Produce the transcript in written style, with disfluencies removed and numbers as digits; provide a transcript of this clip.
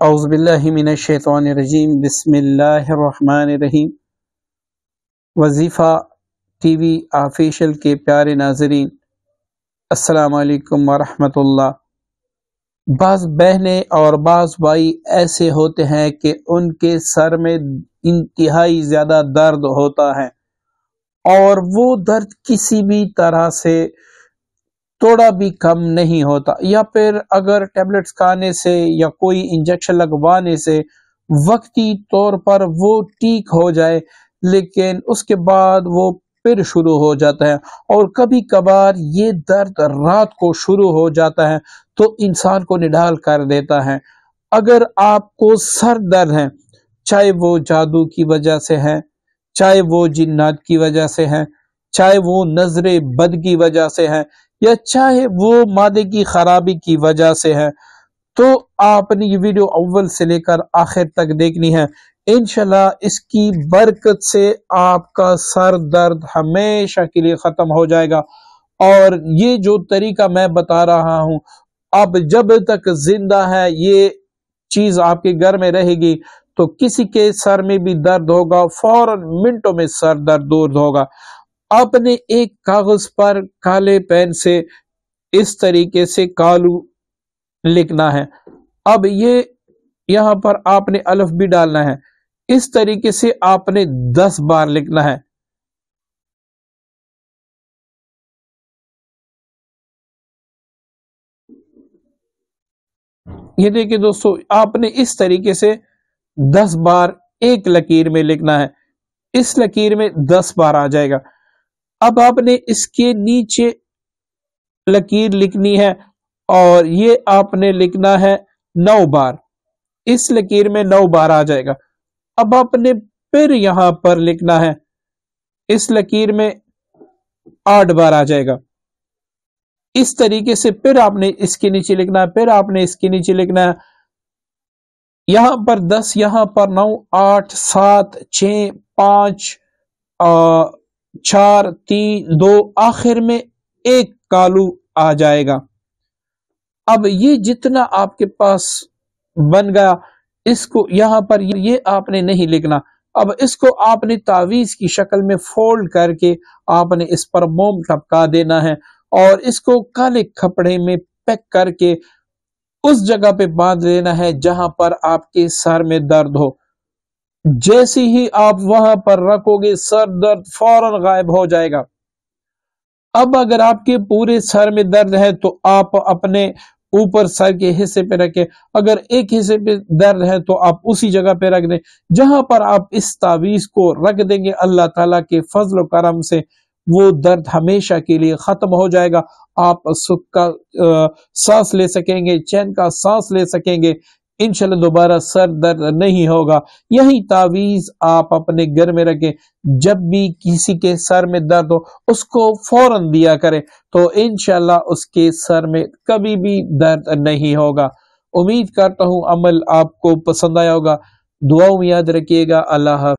اعوذ باللہ من الشیطان الرجیم بسم اللہ الرحمن الرحیم۔ وظیفہ ٹی وی آفیشیل کے پیارے ناظرین، السلام علیکم ورحمۃ اللہ۔ بعض بہنیں اور بعض بھائی ایسے ہوتے ہیں کہ ان کے سر میں انتہائی زیادہ درد ہوتا ہے اور وہ درد کسی بھی طرح سے تھوڑا بھی کم نہیں ہوتا، یا پھر اگر ٹیبلٹس کھانے سے یا کوئی انجیکشن لگوانے سے وقتی طور پر وہ ٹھیک ہو جائے، لیکن اس کے بعد وہ پھر شروع ہو جاتا ہے، اور کبھی کبھار یہ درد رات کو شروع ہو جاتا ہے تو انسان کو نڈال کر دیتا ہے۔ اگر آپ کو سر درد ہے، چاہے وہ جادو کی وجہ سے ہے، چاہے وہ جنات کی وجہ سے ہے، چاہے وہ نظر بد کی وجہ سے ہے، یا چاہے وہ معدے کی خرابی کی وجہ سے ہے، تو آپ نے یہ ویڈیو اول سے لے کر آخر تک دیکھنی ہے۔ انشاءاللہ اس کی برکت سے آپ کا سر درد ہمیشہ کے لیے ختم ہو جائے گا، اور یہ جو طریقہ میں بتا رہا ہوں، اب جب تک زندہ ہے یہ چیز آپ کے گھر میں رہے گی تو کسی کے سر میں بھی درد ہوگا، فوراً منٹوں میں سر درد دور ہوگا۔ آپ نے ایک کاغذ پر کالے پین سے اس طریقے سے کالو لکھنا ہے۔ اب یہ یہاں پر آپ نے الف بھی ڈالنا ہے، اس طریقے سے آپ نے 10 بار لکھنا ہے۔ یہ دیکھیں دوستو، آپ نے اس طریقے سے 10 بار ایک لکیر میں لکھنا ہے، اس لکیر میں 10 بار آ جائے گا۔ اب آپ نے اس کے نیچے لکیر لکھنی ہے اور یہ آپ نے لکھنا ہے 9 بار، اس لکیر میں 9 بار آ جائے گا۔ اب آپ نے پھر یہاں پر لکھنا ہے، اس لکیر میں 8 بار آ جائے گا۔ اس طریقے سے پھر آپ نے اس کے نیچے لکھنا ہے، پھر آپ نے اس کے نیچے لکھنا ہے، یہاں پر 10، یہاں پر 9، 8، 7، 6، 5، 4، 3، 2، آخر میں ایک کالو آ جائے گا۔ اب یہ جتنا آپ کے پاس بن گیا، اس کو یہاں پر یہ آپ نے نہیں لکھنا، اب اس کو آپ نے تعویذ کی شکل میں فولڈ کر کے آپ نے اس پر موم ٹپکا دینا ہے، اور اس کو کالے کپڑے میں پیک کر کے اس جگہ پہ باندھ لینا ہے جہاں پر آپ کے سر میں درد ہو۔ جیسے ہی آپ وہاں پر رکھو گے، سر درد فوراً غائب ہو جائے گا۔ اب اگر آپ کے پورے سر میں درد ہے تو آپ اپنے اوپر سر کے حصے پہ رکھیں، اگر ایک حصے پہ درد ہے تو آپ اسی جگہ پہ رکھ دیں جہاں پر آپ اس تعویذ کو رکھ دیں گے۔ اللہ تعالیٰ کے فضل و کرم سے وہ درد ہمیشہ کے لیے ختم ہو جائے گا، آپ سکھ کا سانس لے سکیں گے، چین کا سانس لے سکیں گے، انشاءاللہ دوبارہ سر درد نہیں ہوگا۔ یہی تعویذ آپ اپنے گھر میں رکھیں، جب بھی کسی کے سر میں درد ہو اس کو فوراً دیا کریں تو انشاءاللہ اس کے سر میں کبھی بھی درد نہیں ہوگا۔ امید کرتا ہوں عمل آپ کو پسند آیا ہوگا، دعاؤں میں یاد رکھیے گا۔ اللہ حافظ۔